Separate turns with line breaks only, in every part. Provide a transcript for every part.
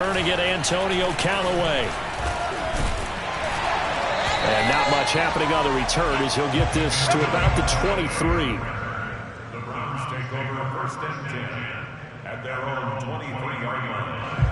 Turning it, Antonio Callaway. And not much happening on the return as he'll get this to about the 23.
The Browns take over first and 10 at their own 23-yard line.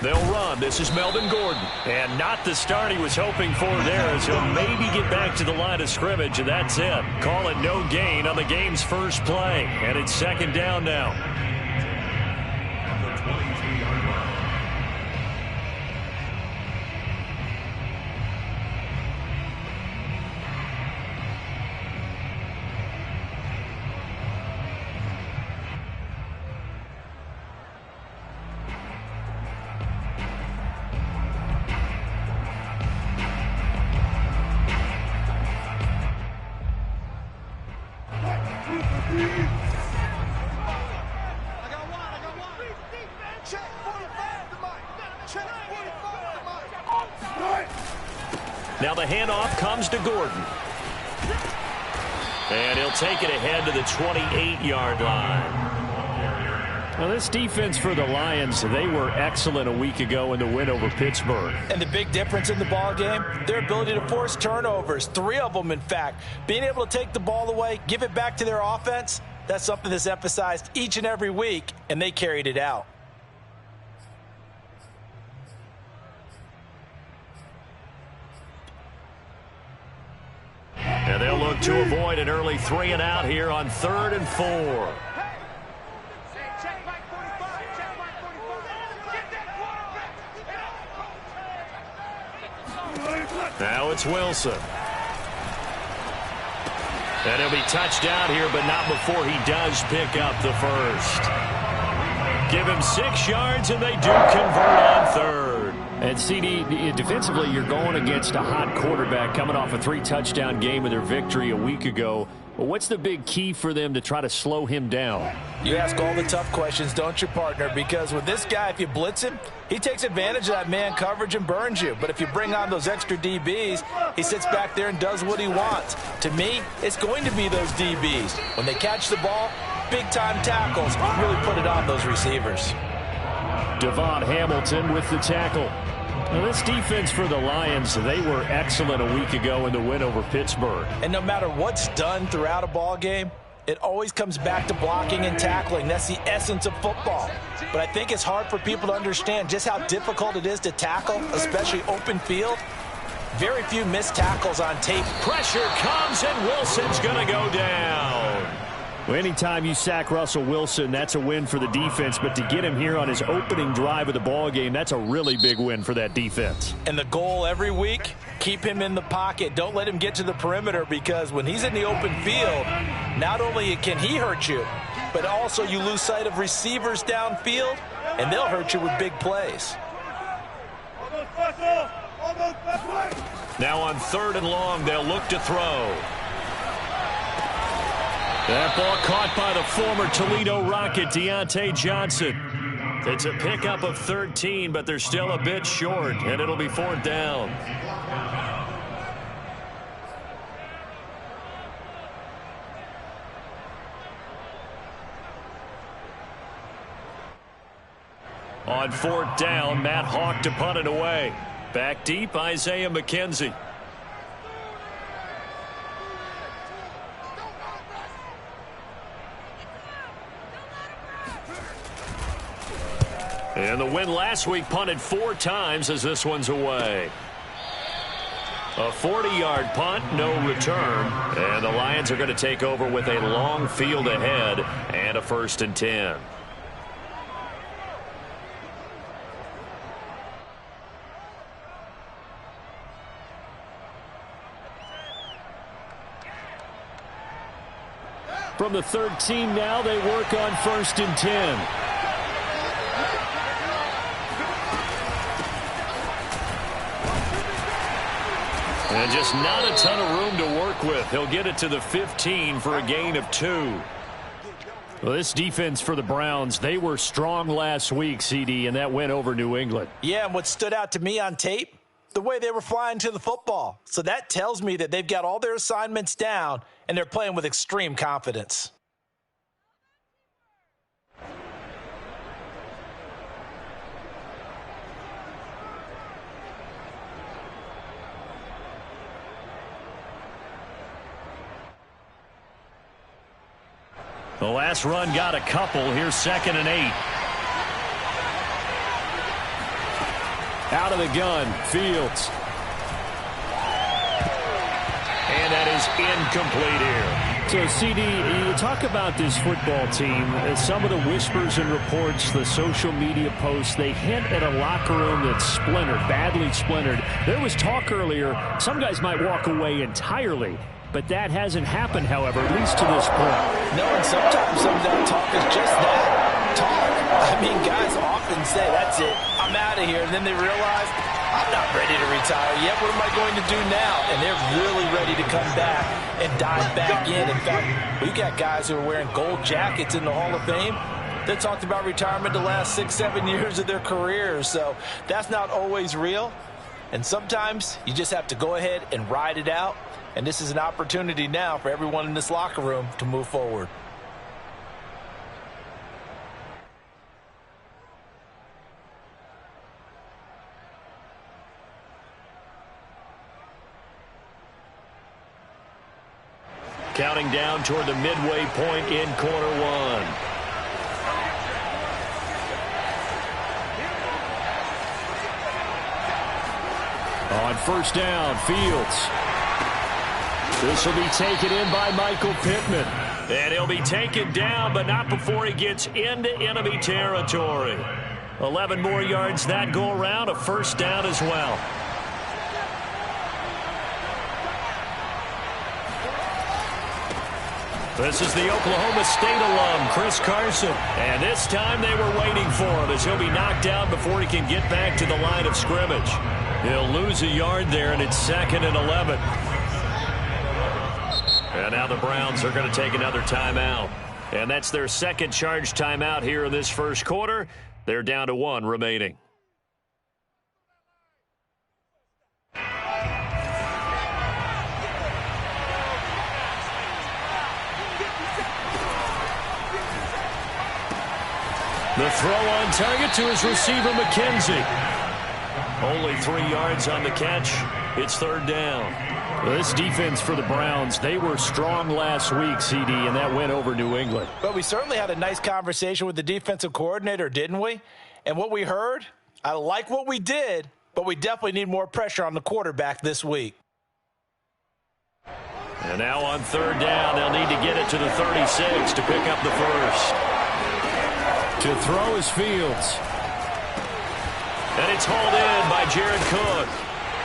They'll run. This is Melvin Gordon. And not the start he was hoping for there, as he'll maybe get back to the line of scrimmage, and that's it. Call it no gain on the game's first play. And it's second down now. Now the handoff comes to Gordon. And he'll take it ahead to the 28-yard line. Well, this defense for the Lions, they were excellent a week ago in the win over Pittsburgh.
And the big difference in the ball game, their ability to force turnovers, 3 of them in fact. Being able to take the ball away, give it back to their offense, that's something that's emphasized each and every week, and they carried it out.
And they'll look to avoid an early 3 and out here on 3rd and 4. Now it's Wilson. And he'll be touched down here, but not before he does pick up the first. Give him 6 yards, and they do convert on 3rd. And CD, defensively, you're going against a hot quarterback coming off a 3-touchdown game in their victory a week ago. Well, what's the big key for them to try to slow him down?
You ask all the tough questions, don't you, partner? Because with this guy, if you blitz him, he takes advantage of that man coverage and burns you. But if you bring on those extra DBs, he sits back there and does what he wants. To me, it's going to be those DBs. When they catch the ball, big-time tackles really put it on those receivers.
Devon Hamilton with the tackle. Now, this defense for the Lions, they were excellent a week ago in the win over Pittsburgh.
And no matter what's done throughout a ball game, it always comes back to blocking and tackling. That's the essence of football. But I think it's hard for people to understand just how difficult it is to tackle, especially open field. Very few missed tackles on tape.
Pressure comes, and Wilson's going to go down. Well, anytime you sack Russell Wilson, that's a win for the defense. But to get him here on his opening drive of the ball game, that's a really big win for that defense.
And the goal every week, keep him in the pocket. Don't let him get to the perimeter, because when he's in the open field, not only can he hurt you, but also you lose sight of receivers downfield, and they'll hurt you with big plays.
Now on 3rd and long, they'll look to throw. That ball caught by the former Toledo Rocket, Deontay Johnson. It's a pickup of 13, but they're still a bit short, and it'll be 4th down. On 4th down, Matt Hawk to punt it away. Back deep, Isaiah McKenzie. And the win last week punted 4 times as this one's away. A 40-yard punt, no return. And the Lions are going to take over with a long field ahead and a 1st and 10. From the 13 now, they work on 1st and 10. And just not a ton of room to work with. He'll get it to the 15 for a gain of 2. Well, this defense for the Browns, they were strong last week, CD, and that went over New England.
Yeah, and what stood out to me on tape, the way they were flying to the football. So that tells me that they've got all their assignments down, and they're playing with extreme confidence.
The last run got a couple. Here's 2nd and 8. Out of the gun, Fields. And that is incomplete here.
So, CD, you talk about this football team. Some of the whispers and reports, the social media posts, they hint at a locker room that's splintered, badly splintered. There was talk earlier, some guys might walk away entirely. But that hasn't happened, however, at least to this point.
No, and sometimes some of that talk is just that, talk. I mean, guys often say, that's it, I'm out of here. And then they realize, I'm not ready to retire yet. What am I going to do now? And they're really ready to come back and dive back in. In fact, we got guys who are wearing gold jackets in the Hall of Fame. They talked about retirement the last 6-7 years of their careers. So that's not always real. And sometimes you just have to go ahead and ride it out. And this is an opportunity now for everyone in this locker room to move forward.
Counting down toward the midway point in quarter 1. On 1st down, Fields. This will be taken in by Michael Pittman. And he'll be taken down, but not before he gets into enemy territory. 11 more yards that go around, a 1st down as well. This is the Oklahoma State alum, Chris Carson. And this time they were waiting for him as he'll be knocked down before he can get back to the line of scrimmage. He'll lose a yard there, and it's 2nd and 11. And now the Browns are going to take another timeout. And that's their 2nd charge timeout here in this 1st quarter. They're down to 1 remaining. The throw on target to his receiver, McKenzie. Only 3 yards on the catch. It's 3rd down.
This defense for the Browns, they were strong last week, CD, and that went over New England.
But we certainly had a nice conversation with the defensive coordinator, didn't we? And what we heard, I like what we did, but we definitely need more pressure on the quarterback this week.
And now on 3rd down, they'll need to get it to the 36 to pick up the 1st.
To throw is Fields.
And it's hauled in by Jared Cook.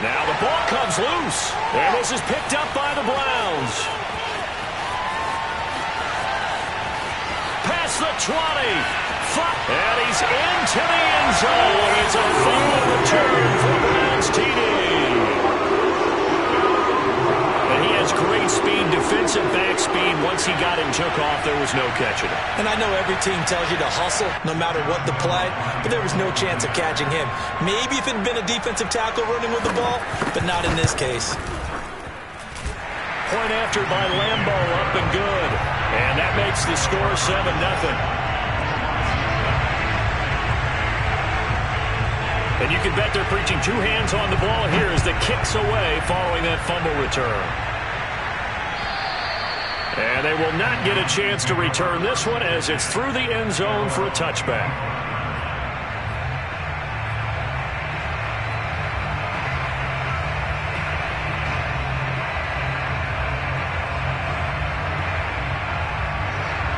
Now the ball comes loose, and this is picked up by the Browns. Past the 20. And he's into the end zone. It's a field return for Browns TD. And he has great speed, defensive back speed. Once he got it and took off, there was no catching it.
And I know every team tells you to hustle no matter what the play, but there was no chance of catching him. Maybe if it had been a defensive tackle running with the ball, but not in this case.
Point after by Lambeau, up and good. And that makes the score 7-0. And you can bet they're preaching 2 hands on the ball here as the kick's away following that fumble return. And they will not get a chance to return this one as it's through the end zone for a touchback.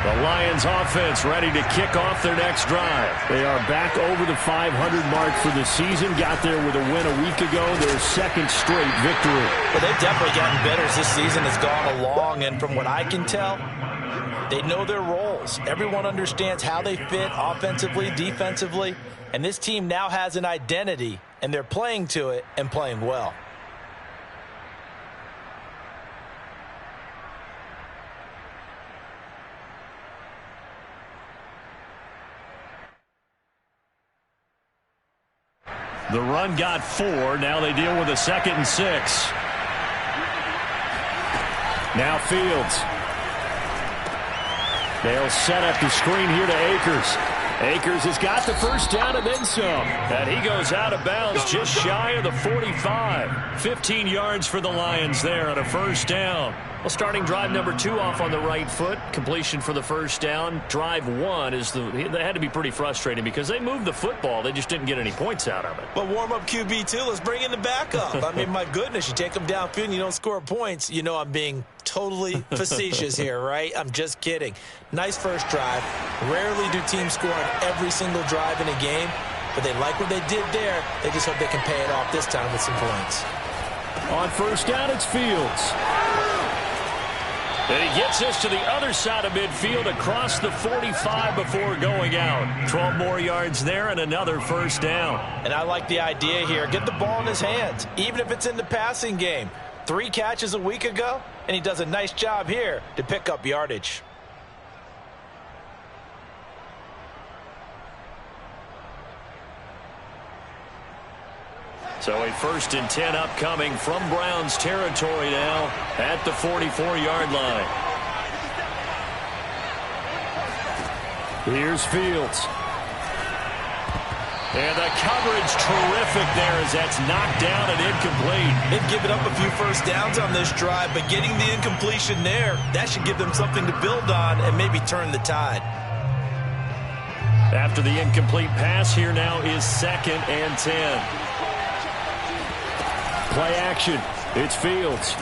The Lions offense ready to kick off their next drive.
They are back over the 500 mark for the season. Got there with a win a week ago. Their 2nd straight victory.
Well, they've definitely gotten better as this season has gone along. And from what I can tell, they know their roles. Everyone understands how they fit offensively, defensively. And this team now has an identity, and they're playing to it and playing well.
The run got 4. Now they deal with a 2nd and 6. Now Fields. They'll set up the screen here to Akers. Akers has got the first down and then some. And he goes out of bounds just shy of the 45. 15 yards for the Lions there on a first down. Well, starting drive number 2 off on the right foot. Completion for the first down. Drive 1 they had to be pretty frustrating because they moved the football. They just didn't get any points out of it.
But warm-up QB2, let's bring in the backup. I mean, my goodness, you take them downfield and you don't score points. You know I'm being totally facetious here, right? I'm just kidding. Nice first drive. Rarely do teams score on every single drive in a game, but they like what they did there. They just hope they can pay it off this time with some points.
On first down, it's Fields. And he gets us to the other side of midfield across the 45 before going out. 12 more yards there and another first down.
And I like the idea here. Get the ball in his hands, even if it's in the passing game. 3 catches a week ago, and he does a nice job here to pick up yardage.
So a 1st and 10 upcoming from Browns territory now at the 44-yard line. Here's Fields. And the coverage terrific there as that's knocked down and incomplete.
They've given up a few first downs on this drive, but getting the incompletion there, that should give them something to build on and maybe turn the tide.
After the incomplete pass, here now is 2nd and 10. Play action. It's Fields.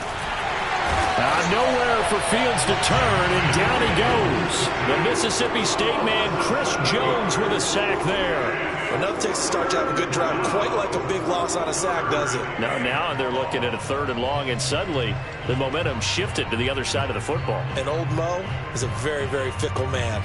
Nowhere for Fields to turn, and down he goes. The Mississippi State man, Chris Jones, with a sack there.
Enough takes to start to have a good drive. Quite like a big loss on a sack, does it?
Now they're looking at a 3rd and long, and suddenly the momentum shifted to the other side of the football.
And old Mo is a very, very fickle man.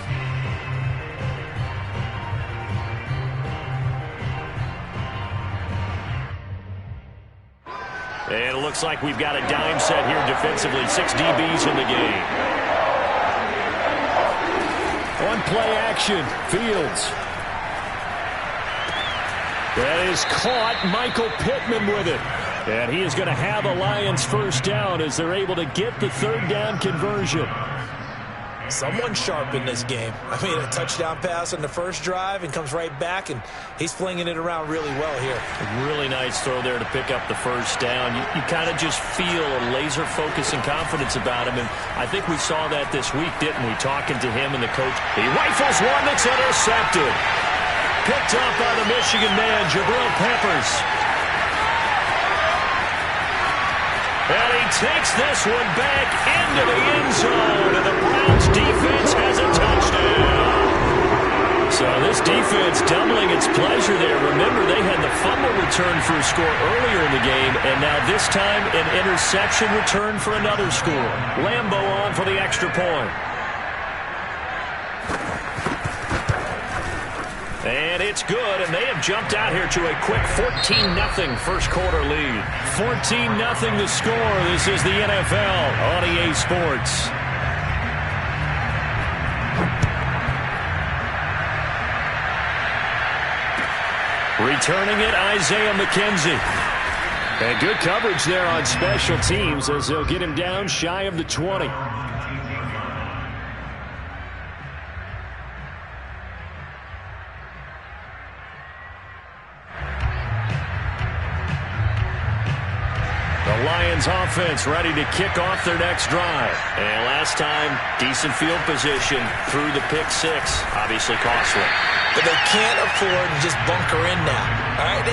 And it looks like we've got a dime set here defensively. 6 DBs in the game. On play action, Fields. That is caught. Michael Pittman with it. And he is going to have a Lions first down as they're able to get the 3rd down conversion.
Someone sharp in this game. I mean, a touchdown pass on the first drive and comes right back, and he's flinging it around really well here.
A really nice throw there to pick up the first down. You kind of just feel a laser focus and confidence about him, and I think we saw that this week, didn't we? Talking to him and the coach. He rifles one that's intercepted. Picked up by the Michigan man, Jabril Peppers. And he takes this one back into the end zone, and the Browns defense has a touchdown. So this defense doubling its pleasure there. Remember, they had the fumble return for a score earlier in the game, and now this time an interception return for another score. Lambeau on for the extra point. And it's good, and they have jumped out here to a quick 14-0 first quarter lead. 14-0 the score. This is the NFL on EA Sports. Returning it, Isaiah McKenzie. And good coverage there on special teams as they'll get him down shy of the 20. Lions offense ready to kick off their next drive. And last time, decent field position through the pick 6. Obviously costly.
But they can't afford to just bunker in now. All right,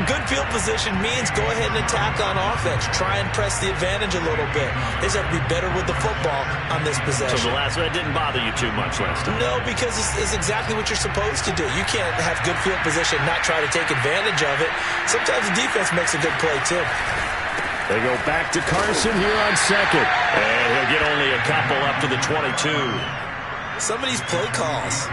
good field position means go ahead and attack on offense. Try and press the advantage a little bit. They just have to be better with the football on this possession.
So the last one didn't bother you too much last time?
No, because it's exactly what you're supposed to do. You can't have good field position and not try to take advantage of it. Sometimes the defense makes a good play, too.
They go back to Carson here on 2nd. And he'll get only a couple up to the 22.
Some of these play calls,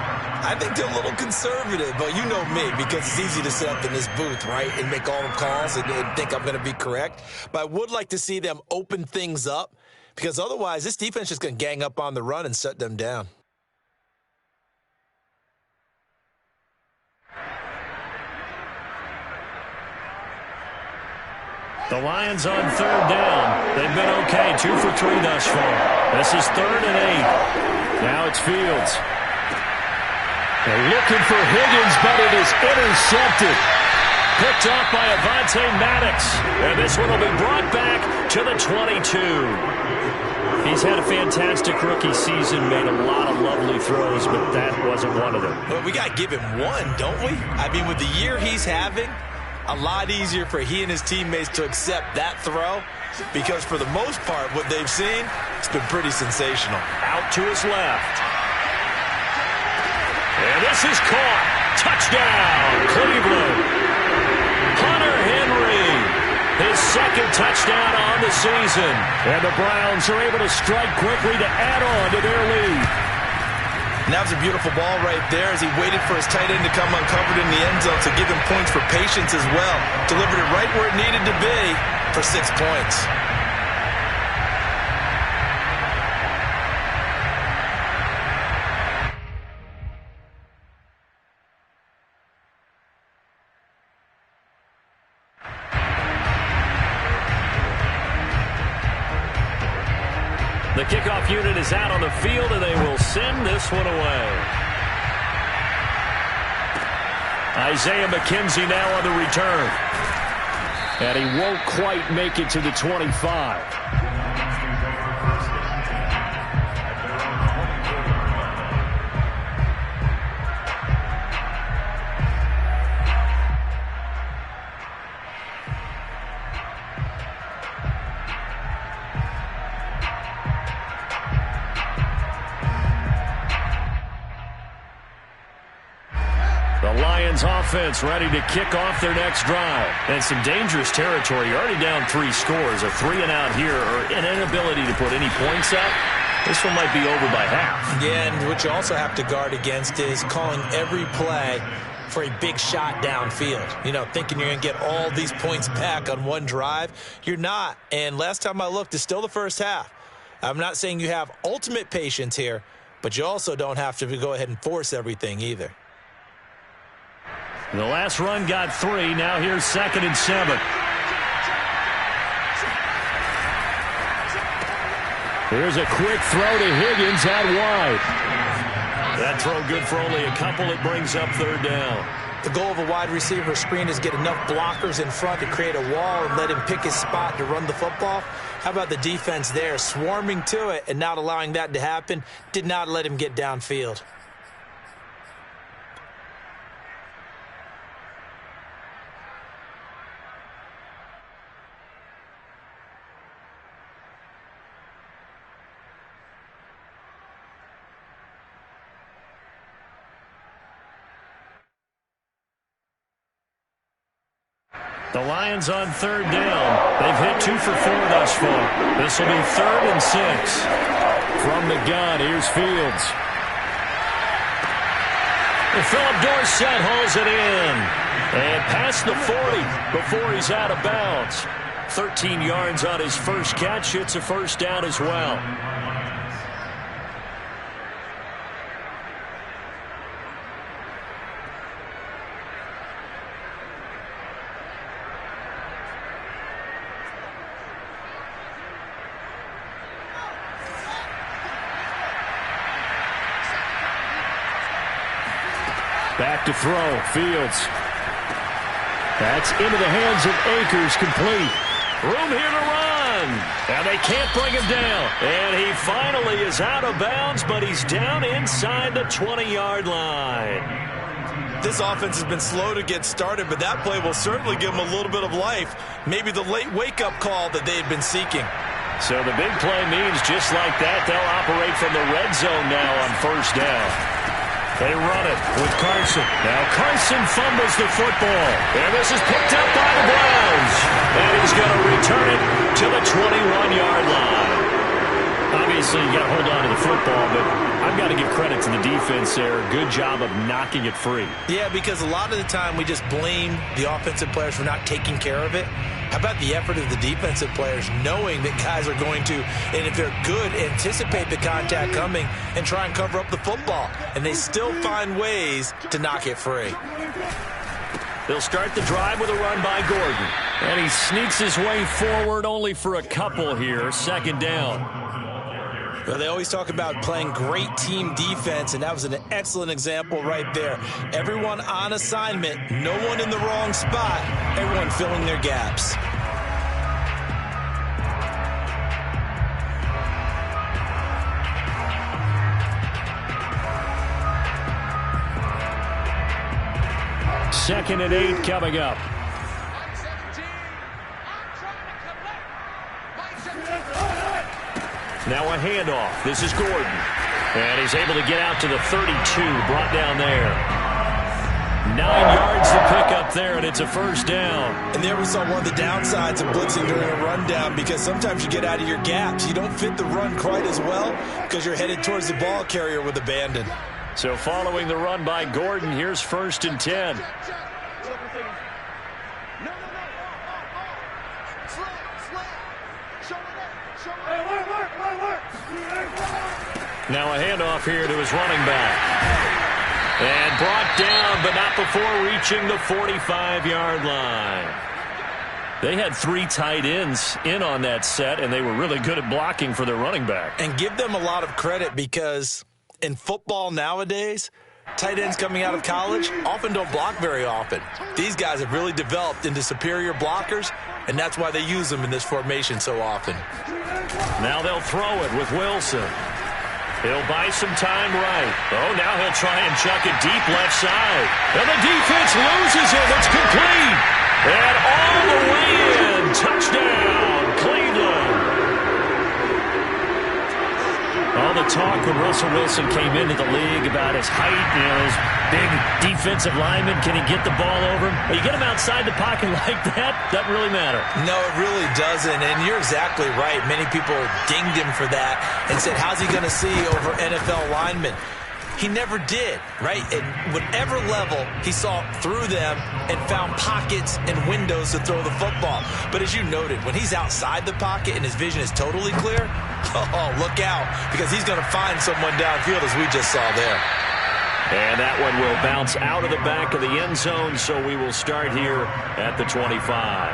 I think they're a little conservative, but you know me, because it's easy to sit up in this booth, right, and make all the calls and think I'm going to be correct. But I would like to see them open things up, because otherwise this defense is just going to gang up on the run and shut them down.
The Lions on third down. They've been okay, 2 for 3 thus far. This is 3rd and 8. Now it's Fields. They're looking for Higgins, but it is intercepted. Picked off by Avonte Maddox. And this one will be brought back to the 22. He's had a fantastic rookie season, made a lot of lovely throws, but that wasn't one of them.
Well, we got to give him one, don't we? I mean, with the year he's having, a lot easier for he and his teammates to accept that throw, because for the most part, what they've seen, it's been pretty sensational.
Out to his left. And this is caught. Touchdown, Cleveland. Hunter Henry, his 2nd touchdown on the season. And the Browns are able to strike quickly to add on to their lead.
And that was a beautiful ball right there as he waited for his tight end to come uncovered in the end zone to give him points for patience as well. Delivered it right where it needed to be for 6 points.
The kickoff unit is out on the field, and they will send this one away. Isaiah McKenzie now on the return. And he won't quite make it to the 25. Offense ready to kick off their next drive. And some dangerous territory. You're already down 3 scores. A 3-and-out here, or an inability to put any points up. This one might be over by half.
Yeah, and what you also have to guard against is calling every play for a big shot downfield. You know, thinking you're going to get all these points back on one drive. You're not. And last time I looked, it's still the first half. I'm not saying you have ultimate patience here, but you also don't have to go ahead and force everything either.
The last run got 3. Now here's 2nd and 7. Here's a quick throw to Higgins out wide. That throw good for only a couple. It brings up 3rd down.
The goal of a wide receiver screen is get enough blockers in front to create a wall and let him pick his spot to run the football. How about the defense there, swarming to it and not allowing that to happen? Did not let him get downfield.
The Lions on 3rd down. They've hit 2 for 4 thus far. This will be 3rd and 6. From the gun, here's Fields. And Philip Dorsett hauls it in. And past the 40 before he's out of bounds. 13 yards on his first catch. It's a 1st down as well. Back to throw, Fields. That's into the hands of Akers, complete. Room here to run. And they can't bring him down. And he finally is out of bounds, but he's down inside the 20-yard line.
This offense has been slow to get started, but that play will certainly give them a little bit of life. Maybe the late wake-up call that they had been seeking.
So the big play means just like that, they'll operate from the red zone now on 1st down. They run it with Carson. Now Carson fumbles the football. And this is picked up by the Browns. And he's going to return it to the 21-yard line. Obviously, you got to hold on to the football, but I've got to give credit to the defense there. Good job of knocking it free.
Yeah, because a lot of the time we just blame the offensive players for not taking care of it. How about the effort of the defensive players knowing that guys are going to, and if they're good, anticipate the contact coming and try and cover up the football. And they still find ways to knock it free.
They'll start the drive with a run by Gordon. And he sneaks his way forward only for a couple here. Second down.
Well, they always talk about playing great team defense, and that was an excellent example right there. Everyone on assignment, no one in the wrong spot, everyone filling their gaps.
Second and 8 coming up.
Now a handoff. This is Gordon. And he's able to get out to the 32. Brought down there. 9 yards to pick up there, and it's a first down.
And there we saw one of the downsides of blitzing during a rundown, because sometimes you get out of your gaps. You don't fit the run quite as well because you're headed towards the ball carrier with abandon.
So following the run by Gordon, here's first and 10. Now a handoff here to his running back. And brought down, but not before reaching the 45-yard line. They had 3 tight ends in on that set, and they were really good at blocking for their running back.
And give them a lot of credit, because in football nowadays, tight ends coming out of college often don't block very often. These guys have really developed into superior blockers, and that's why they use them in this formation so often.
Now they'll throw it with Wilson. He'll buy some time right. Oh, now he'll try and chuck it deep left side. And the defense loses him. It's complete. And all the way in. Touchdown, Cleveland. All the talk when Russell Wilson came into the league about his height, his big defensive lineman, can he get the ball over him? When you get him outside the pocket like that, doesn't really matter.
No, it really doesn't, and you're exactly right. Many people dinged him for that and said, how's he going to see over NFL linemen? He never did, right? At whatever level, he saw through them and found pockets and windows to throw the football. But as you noted, when he's outside the pocket and his vision is totally clear, oh, look out, because he's going to find someone downfield, as we just saw there.
And that one will bounce out of the back of the end zone, so we will start here at the 25.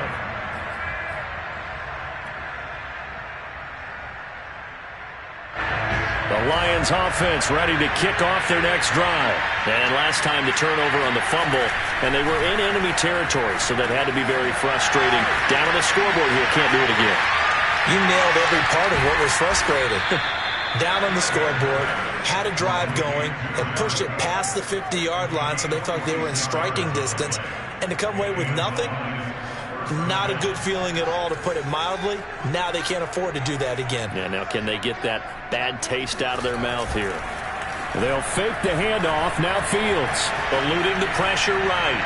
The Lions offense ready to kick off their next drive. And last time the turnover on the fumble, and they were in enemy territory, so that had to be very frustrating. Down on the scoreboard here, can't do it again.
You nailed every part of what was frustrating. Down on the scoreboard, had a drive going, and pushed it past the 50-yard line, so they felt like they were in striking distance, and to come away with nothing, not a good feeling at all, to put it mildly. Now they can't afford to do that again.
Yeah, now can they get that bad taste out of their mouth here?
They'll fake the handoff. Now Fields
eluding the pressure right.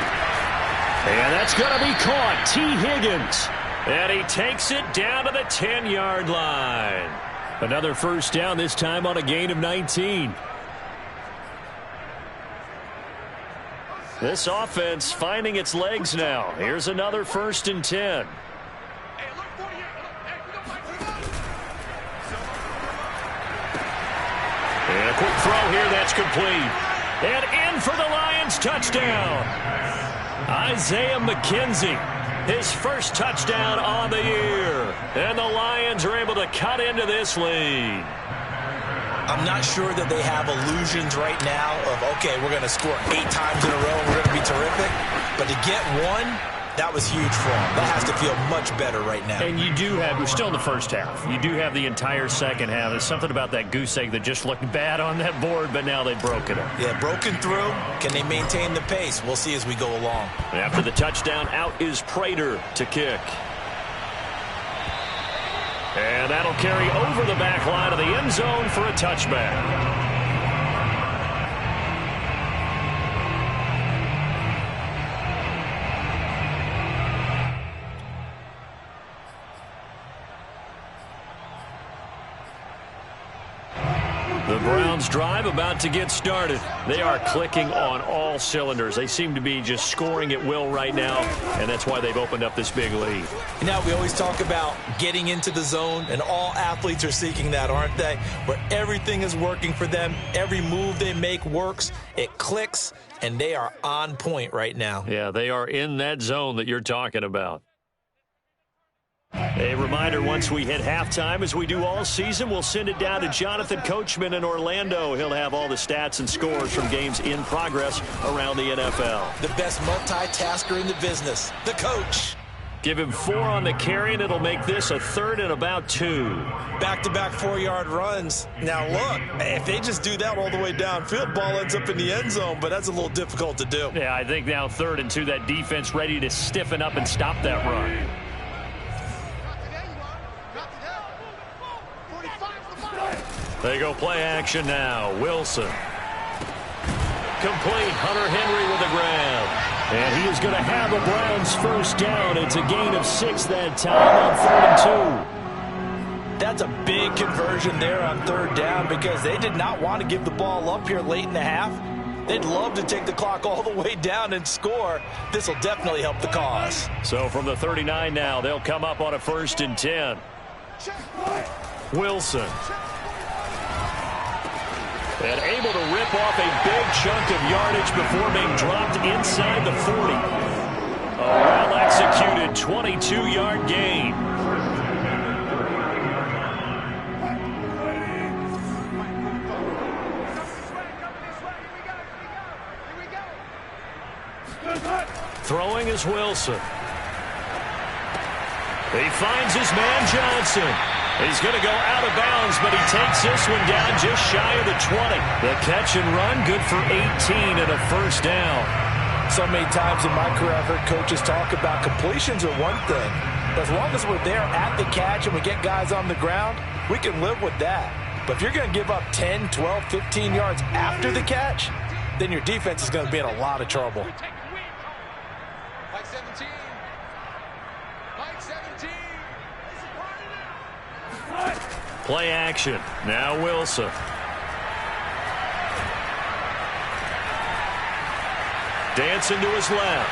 And that's going to be caught. T. Higgins.
And he takes it down to the 10-yard line.
Another first down, this time on a gain of 19.
This offense finding its legs now. Here's another first and 10. And a quick throw here, that's complete. And in for the Lions, touchdown. Isaiah McKenzie, his first touchdown on the year. And the Lions are able to cut into this lead.
I'm not sure that they have illusions right now of, okay, we're going to score 8 times in a row and we're going to be terrific. But to get one, that was huge for them. That has to feel much better right now.
And you do have, we're still in the first half. You do have the entire second half. There's something about that goose egg that just looked bad on that board, but now they've broken it.
Yeah, broken through. Can they maintain the pace? We'll see as we go along.
After the touchdown, out is Prater to kick. And that'll carry over the back line of the end zone for a touchback. The Browns Browns drive about to get started. They are clicking on all cylinders. They seem to be just scoring at will right now, and that's why they've opened up this big lead.
Now, we always talk about getting into the zone, and all athletes are seeking that, aren't they? Where everything is working for them. Every move they make works. It clicks, and they are on point right now.
Yeah, they are in that zone that you're talking about. A reminder, once we hit halftime, as we do all season, we'll send it down to Jonathan Coachman in Orlando. He'll have all the stats and scores from games in progress around the NFL.
The best multitasker in the business, the coach.
Give him 4 on the carry, and it'll make this a 3rd and about 2.
Back-to-back 4-yard runs. Now, look, if they just do that all the way downfield, ball ends up in the end zone, but that's a little difficult to do.
Yeah, I think now 3rd and 2, that defense ready to stiffen up and stop that run. They go play action now. Wilson. Complete. Hunter Henry with a grab.
And he is going to have a Browns first down. It's a gain of 6 that time on 3rd and 2.
That's a big conversion there on 3rd down because they did not want to give the ball up here late in the half. They'd love to take the clock all the way down and score. This will definitely help the cause.
So from the 39 now, they'll come up on a 1st and 10. Wilson. And able to rip off a big chunk of yardage before being dropped inside the 40. A well-executed 22-yard gain. Throwing is Wilson. He finds his man Johnson. He's going to go out of bounds, but he takes this one down just shy of the 20. The catch and run, good for 18 and a 1st down.
So many times in my career, I've heard coaches talk about completions are one thing. But as long as we're there at the catch and we get guys on the ground, we can live with that. But if you're going to give up 10, 12, 15 yards after the catch, then your defense is going to be in a lot of trouble.
Like 17. Like 17.
Play action. Now Wilson. Dancing to his left.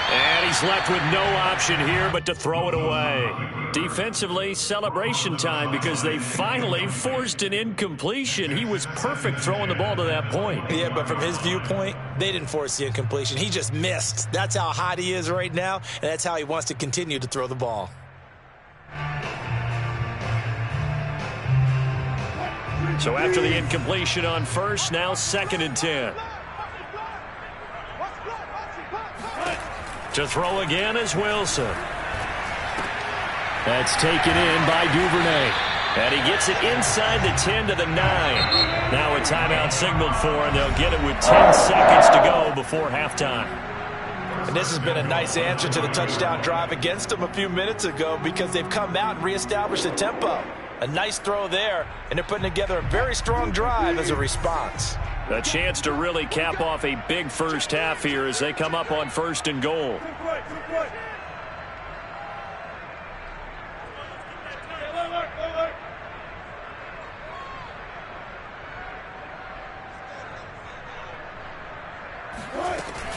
And he's left with no option here but to throw it away. Defensively, celebration time because they finally forced an incompletion. He was perfect throwing the ball to that point.
Yeah, but from his viewpoint, they didn't force the incompletion. He just missed. That's how hot he is right now, and that's how he wants to continue to throw the ball.
So after the incompletion on 1st, now 2nd and 10. To throw again is Wilson.
That's taken in by Duvernay.
And he gets it inside the 10 to the 9. Now a timeout signaled for, and they'll get it with 10 seconds to go before halftime.
And this has been a nice answer to the touchdown drive against them a few minutes ago because they've come out and reestablished the tempo. A nice throw there, and they're putting together a very strong drive as a response.
A chance to really cap off a big first half here as they come up on 1st and goal.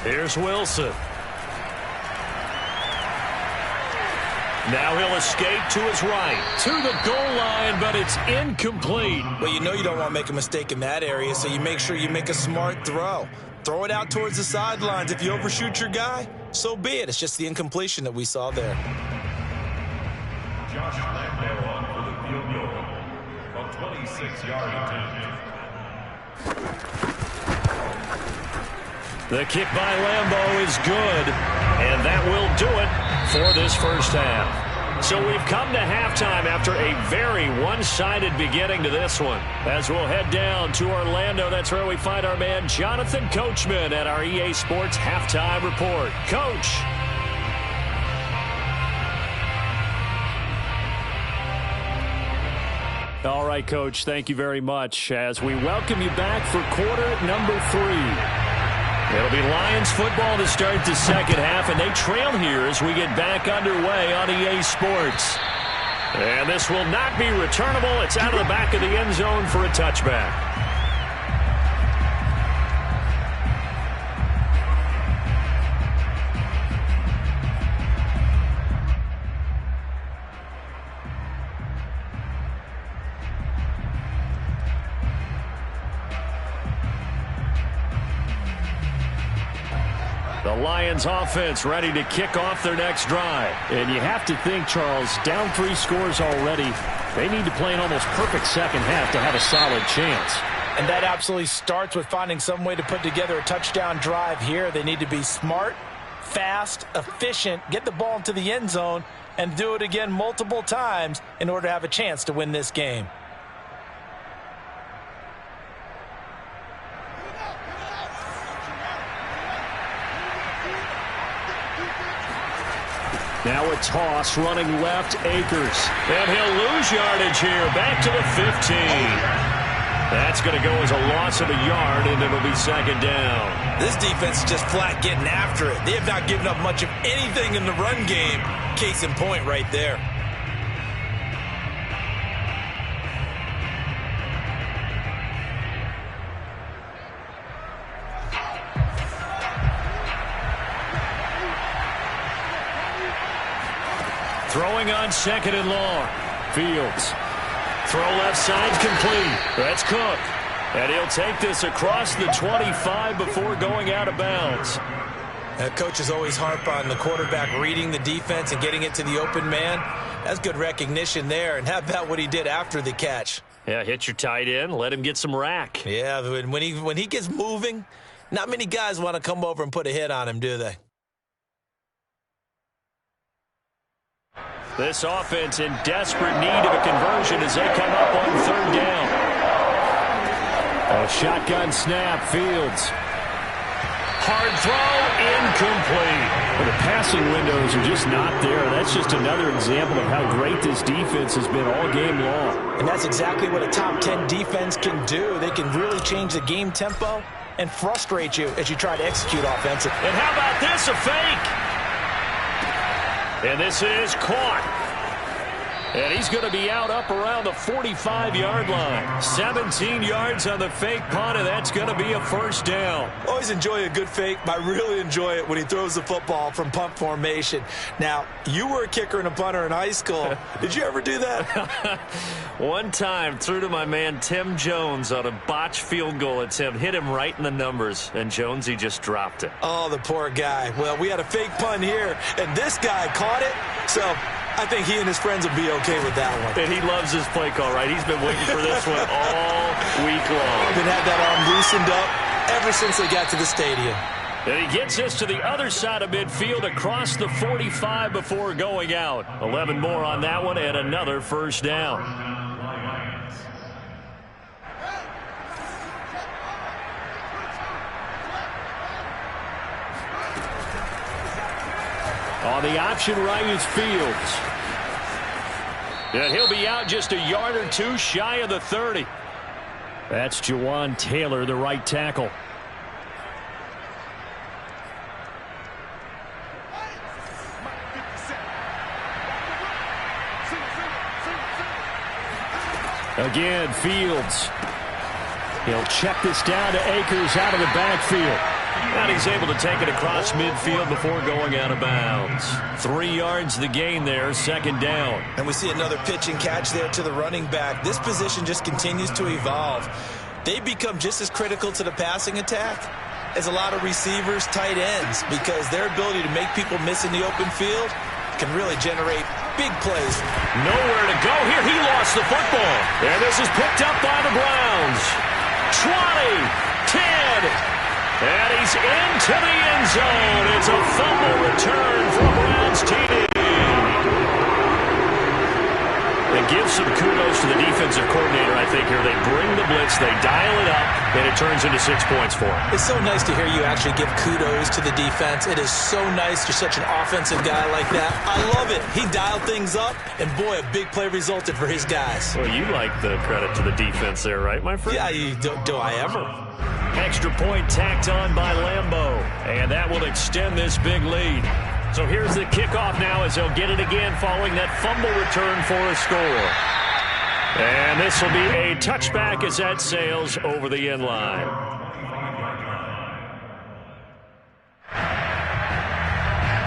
Here's Wilson. Now he'll escape to his right, to the goal line, but it's incomplete.
Well, you know you don't want to make a mistake in that area, so you make sure you make a smart throw. Throw it out towards the sidelines. If you overshoot your guy, so be it. It's just the incompletion that we saw there.
Josh Lambo on for the field goal. A 26-yard attempt.
The kick by Lambo is good, and that will do it for this first half. So we've come to halftime after a very one-sided beginning to this one. As we'll head down to Orlando, that's where we find our man Jonathan Coachman at our EA Sports Halftime Report. Coach.
All right, Coach, thank you very much as we welcome you back for quarter number 3.
It'll be Lions football to start the second half, and they trail here as we get back underway on EA Sports. And this will not be returnable. It's out of the back of the end zone for a touchback. The Lions offense ready to kick off their next drive.
And you have to think, Charles, down 3 scores already. They need to play an almost perfect second half to have a solid chance.
And that absolutely starts with finding some way to put together a touchdown drive here. They need to be smart, fast, efficient, get the ball into the end zone, and do it again multiple times in order to have a chance to win this game.
Now a toss running left, Akers.
And he'll lose yardage here, back to the 15. That's going to go as a loss of a yard, and it'll be second down.
This defense is just flat getting after it. They have not given up much of anything in the run game. Case in point right there.
Throwing on second and long. Fields. Throw left side complete. That's Cook. And he'll take this across the 25 before going out of bounds.
Coaches always harp on the quarterback reading the defense and getting it to the open man. That's good recognition there. And how about what he did after the catch?
Yeah, hit your tight end. Let him get some rack.
Yeah, when he gets moving, not many guys want to come over and put a hit on him, do they?
This offense in desperate need of a conversion as they come up on third down.
A shotgun snap, Fields.
Hard throw, incomplete.
Well, the passing windows are just not there. That's just another example of how great this defense has been all game long.
And that's exactly what a top 10 defense can do. They can really change the game tempo and frustrate you as you try to execute offensively.
And how about this, a fake? And this is caught. And he's going to be out up around the 45-yard line. 17 yards on the fake punt, and that's going to be a first down.
Always enjoy a good fake, but I really enjoy it when he throws the football from punt formation. Now, you were a kicker and a punter in high school. Did you ever do that?
One time, threw to my man Tim Jones on a botched field goal attempt. Hit him right in the numbers, and Jonesy just dropped it.
Oh, the poor guy. Well, we had a fake punt here, and this guy caught it, so I think he and his friends will be okay with that one.
And he loves his play call, right? He's been waiting for this one all week long.
Been had that arm loosened up ever since they got to the stadium.
And he gets us to the other side of midfield across the 45 before going out. 11 more on that one and another first down.
On the option right is Fields.
And he'll be out just a yard or two shy of the 30.
That's Jawan Taylor, the right tackle. Again, Fields. He'll check this down to Akers out of the backfield.
And he's able to take it across midfield before going out of bounds. 3 yards the gain there, second down.
And we see another pitch and catch there to the running back. This position just continues to evolve. They become just as critical to the passing attack as a lot of receivers, tight ends, because their ability to make people miss in the open field can really generate big plays.
Nowhere to go here. He lost the football. And this is picked up by the Browns. 20, 10. And he's into the end zone. It's a fumble return for a Browns TD. And give some kudos to the defensive coordinator, I think, here. They bring the blitz, they dial it up, and it turns into 6 points for him.
It's so nice to hear you actually give kudos to the defense. It is so nice. You're such an offensive guy like that. I love it. He dialed things up, and boy, a big play resulted for his guys.
Well, you like the credit to the defense there, right, my friend?
Yeah, do I ever?
Extra point tacked on by Lambeau. And that will extend this big lead. So here's the kickoff now as they'll get it again following that fumble return for a score. And this will be a touchback as that sails over the end line.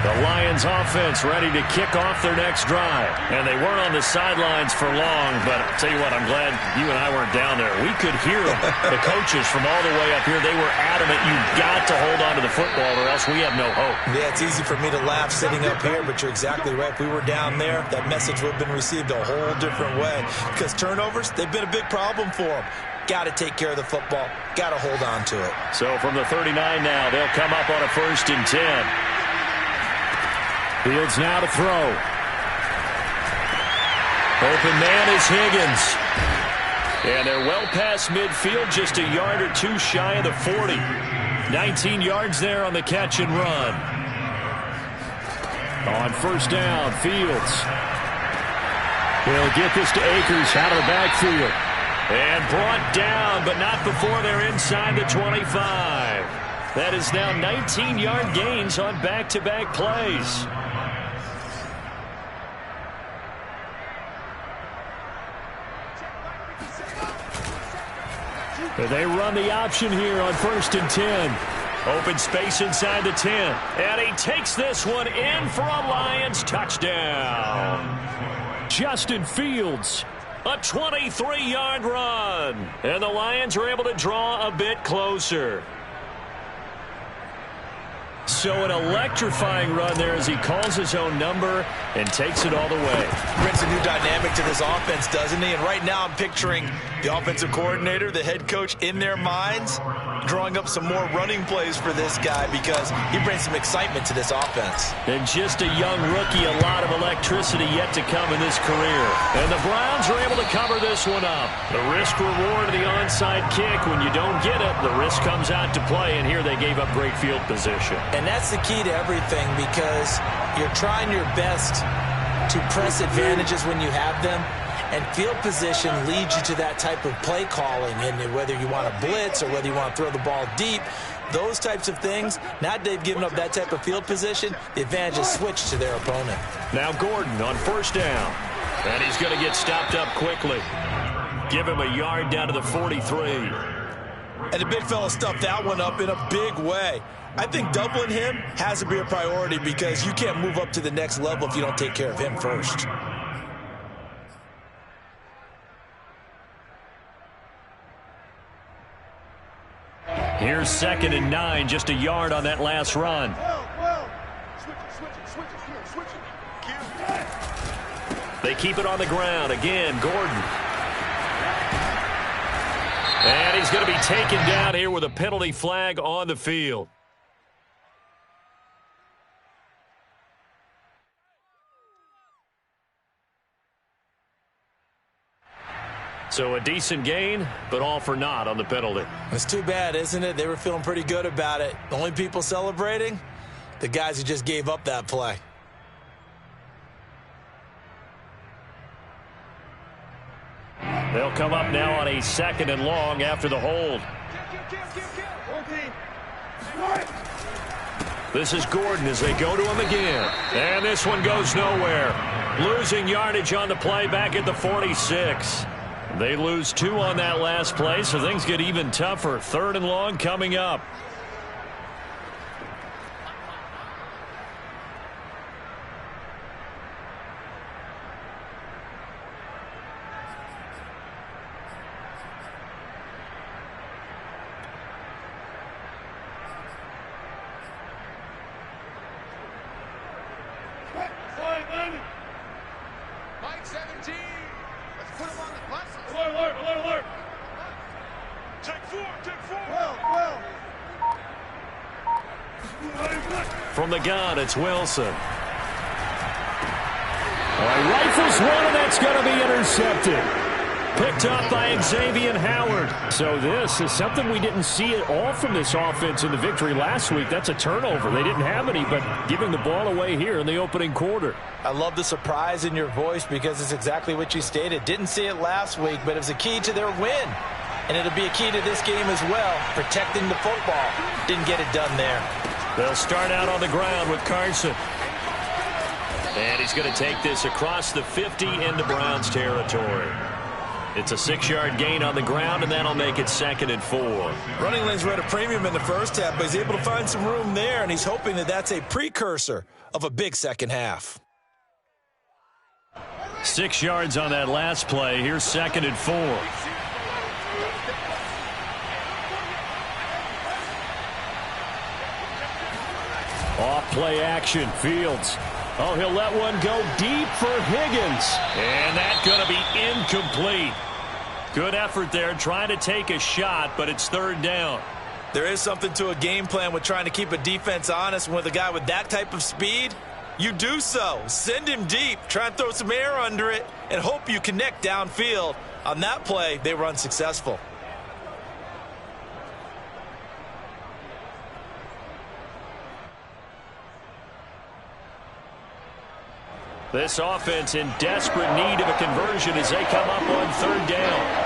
The Lions offense ready to kick off their next drive. And they weren't on the sidelines for long, but I'll tell you what, I'm glad you and I weren't down there. We could hear them. The coaches from all the way up here, they were adamant, you've got to hold on to the football or else we have no hope.
Yeah, it's easy for me to laugh sitting up here, but you're exactly right. If we were down there, that message would have been received a whole different way. Because turnovers, they've been a big problem for them. Got to take care of the football. Got to hold on to it.
So from the 39 now, they'll come up on a 1st and 10. Fields now to throw. Open man is Higgins. And they're well past midfield, just a yard or two shy of the 40. 19 yards there on the catch and run. On 1st down, Fields. He'll get this to Akers out of the backfield. And brought down, but not before they're inside the 25. That is now 19-yard gains on back-to-back plays. They run the option here on 1st and 10. Open space inside the 10. And he takes this one in for a Lions touchdown. Justin Fields, a 23-yard run. And the Lions are able to draw a bit closer. So an electrifying run there as he calls his own number and takes it all the way.
Brings a new dynamic to this offense, doesn't he? And right now I'm picturing the offensive coordinator, the head coach in their minds, drawing up some more running plays for this guy because he brings some excitement to this offense.
And just a young rookie, a lot of electricity yet to come in this career. And the Browns are able to cover this one up. The risk-reward of the onside kick, when you don't get it, the risk comes out to play, and here they gave up great field position.
And that's the key to everything because you're trying your best to press advantages when you have them. And field position leads you to that type of play calling. And whether you want to blitz or whether you want to throw the ball deep, those types of things, now they've given up that type of field position, the advantage is switched to their opponent.
Now Gordon on 1st down. And he's going to get stopped up quickly. Give him a yard down to the 43.
And the big fella stuffed that one up in a big way. I think doubling him has to be a priority because you can't move up to the next level if you don't take care of him first.
Here's 2nd and 9, just a yard on that last run. They keep it on the ground. Again, Gordon. And he's going to be taken down here with a penalty flag on the field. So a decent gain, but all for naught on the penalty.
It's too bad, isn't it? They were feeling pretty good about it. The only people celebrating, the guys who just gave up that play.
They'll come up now on a 2nd and long after the hold. This is Gordon as they go to him again. And this one goes nowhere. Losing yardage on the play back at the 46. They lose 2 on that last play, so things get even tougher. 3rd and long coming up.
Mike 17. Let's put him on the bus.
Alert, alert, alert. Take 4, take 4. Well.
From the gun, it's Wilson. Rifles one, and that's going to be intercepted. Picked up by Xavier Howard. So this is something we didn't see at all from this offense in the victory last week. That's a turnover. They didn't have any, but giving the ball away here in the opening quarter.
I love the surprise in your voice because it's exactly what you stated. Didn't see it last week, but it was a key to their win. And it'll be a key to this game as well, protecting the football. Didn't get it done there.
They'll start out on the ground with Carson. And he's going to take this across the 50 into Browns territory. It's a 6-yard gain on the ground, and that'll make it 2nd and 4.
Running lanes were at a premium in the first half, but he's able to find some room there, and he's hoping that that's a precursor of a big second half.
6 yards on that last play. Here's 2nd and 4. Off play action. Fields. Oh, he'll let one go deep for Higgins. And that's going to be incomplete. Good effort there trying to take a shot, but it's 3rd down.
There is something to a game plan with trying to keep a defense honest. With a guy with that type of speed, you do so. Send him deep. Try and throw some air under it and hope you connect downfield. On that play, they were unsuccessful.
This offense in desperate need of a conversion as they come up on 3rd down.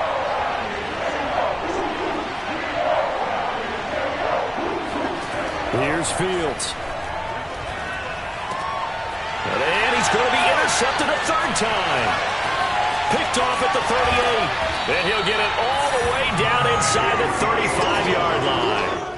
Here's Fields. And he's going to be intercepted a 3rd time. Picked off at the 38. And he'll get it all the way down inside the 35-yard line.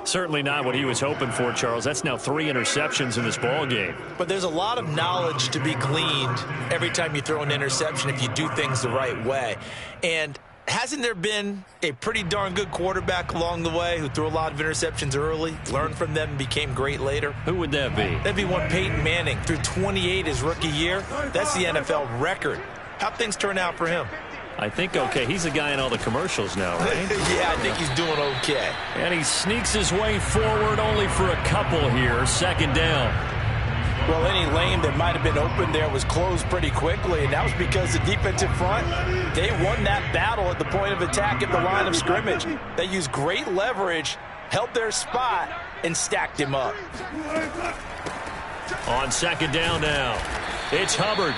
Certainly not what he was hoping for, Charles. That's now 3 interceptions in this ball game.
But there's a lot of knowledge to be gleaned every time you throw an interception if you do things the right way. And hasn't there been a pretty darn good quarterback along the way who threw a lot of interceptions early, learned from them, and became great later?
Who would that be?
That'd be one Peyton Manning. Threw 28 his rookie year. That's the NFL record. How'd things turn out for him?
I think okay. He's the guy in all the commercials now, right?
Yeah, I think he's doing okay.
And he sneaks his way forward only for a couple here. 2nd down.
Well, any lane that might have been open there was closed pretty quickly, and that was because the defensive front, they won that battle at the point of attack at the line of scrimmage. They used great leverage, held their spot, and stacked him up.
On 2nd down now, it's Hubbard.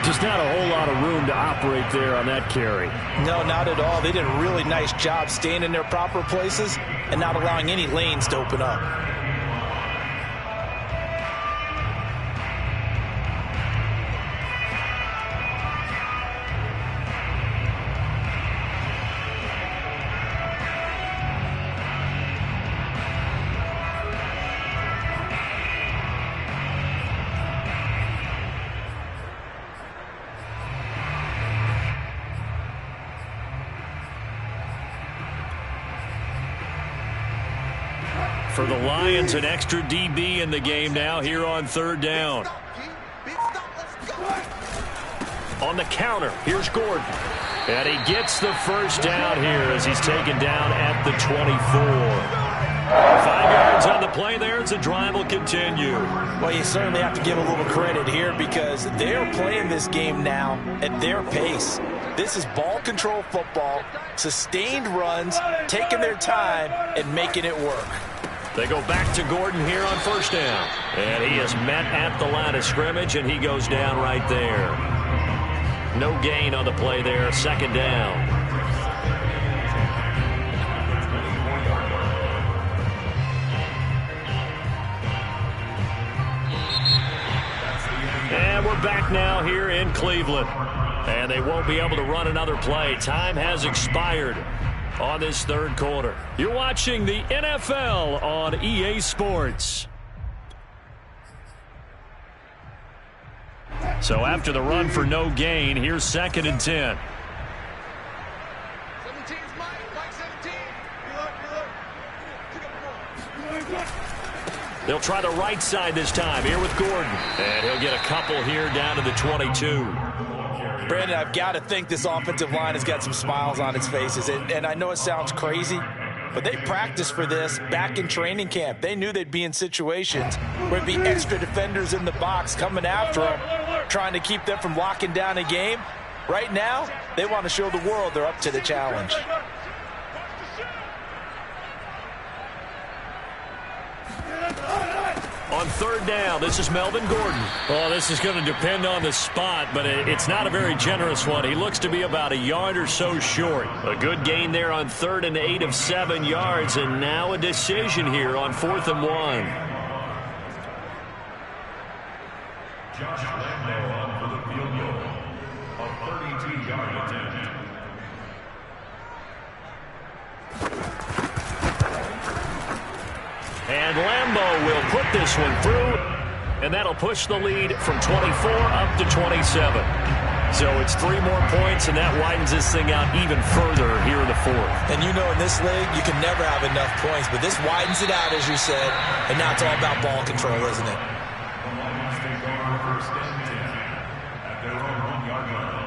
Just not a whole lot of room to operate there on that carry.
No, not at all. They did a really nice job staying in their proper places and not allowing any lanes to open up.
For the Lions, an extra DB in the game now here on 3rd down. On the counter, here's Gordon. And he gets the 1st down here as he's taken down at the 24. 5 yards on the play there as the drive will continue.
Well, you certainly have to give a little credit here because they're playing this game now at their pace. This is ball control football, sustained runs, taking their time and making it work.
They go back to Gordon here on 1st down. And he is met at the line of scrimmage, and he goes down right there. No gain on the play there, 2nd down. And we're back now here in Cleveland. And they won't be able to run another play. Time has expired on this 3rd quarter. You're watching the NFL on EA Sports. So after the run for no gain, here's 2nd and 10.
17's Mike 17.
They'll try the right side this time here with Gordon. And he'll get a couple here down to the 22.
Brandon, I've got to think this offensive line has got some smiles on its faces. And I know it sounds crazy, but they practiced for this back in training camp. They knew they'd be in situations where there'd be extra defenders in the box coming after them, trying to keep them from locking down a game. Right now, they want to show the world they're up to the challenge.
On 3rd down, this is Melvin Gordon. Well, this is going to depend on the spot, but it's not a very generous one. He looks to be about a yard or so short. A good gain there on 3rd and 8 of 7 yards, and now a decision here on 4th and 1.
Josh Lambo on for the field goal. A 32-yard attempt.
And Lambo will put this one through, and that'll push the lead from 24 up to 27. So it's 3 more points, and that widens this thing out even further here in the fourth.
And you know in this league, you can never have enough points, but this widens it out, as you said, and now it's all about ball control, isn't it?
The Lions take over first and 10 at their own 1-yard line.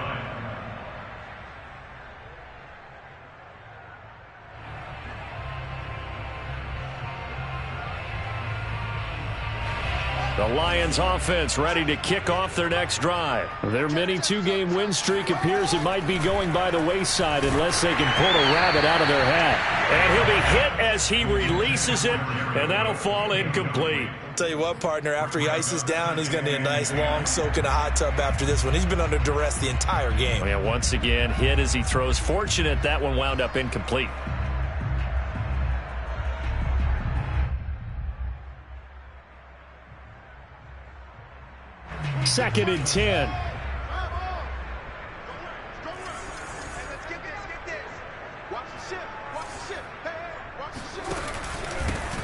The Lions offense ready to kick off their next drive.
Their mini 2-game win streak appears it might be going by the wayside unless they can pull a rabbit out of their hat.
And he'll be hit as he releases it, and that'll fall incomplete.
Tell you what, partner, after he ices down, he's going to need a nice long soak in a hot tub after this one. He's been under duress the entire game.
And once again, hit as he throws. Fortunate that one wound up incomplete.
Second and 10.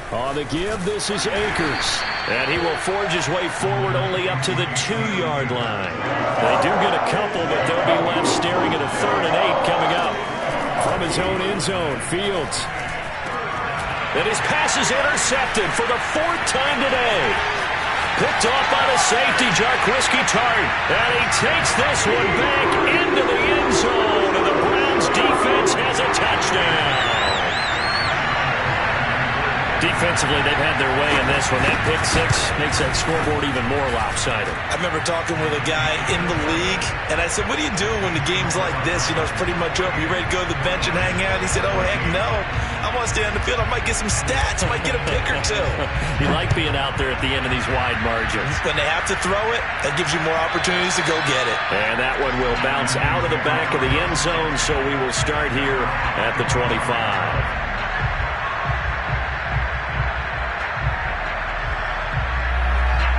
On the give, this is Akers.
And he will forge his way forward only up to the 2-yard line. They do get a couple, but they'll be left staring at a 3rd and 8 coming up.
From his own end zone, Fields.
And his pass is intercepted for the 4th time today. Picked off by the safety, Jarquiski Tart. And he takes this one back into the end zone. And the Browns defense has a touchdown. Defensively, they've had their way in this one. That pick 6 makes that scoreboard even more lopsided.
I remember talking with a guy in the league, and I said, what do you do when the game's like this? You know, it's pretty much over. You ready to go to the bench and hang out? He said, oh, heck no. I want to stay on the field. I might get some stats. I might get a pick or two.
You like being out there at the end of these wide margins.
When they have to throw it, that gives you more opportunities to go get it.
And that one will bounce out of the back of the end zone, so we will start here at the 25.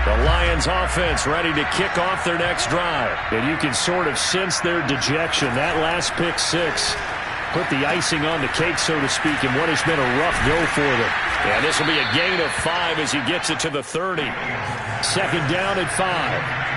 The Lions offense ready to kick off their next drive.
And you can sort of sense their dejection. That last pick 6 put the icing on the cake, so to speak, in what has been a rough go for them.
And this will be a gain of 5 as he gets it to the 30.
Second down at 5.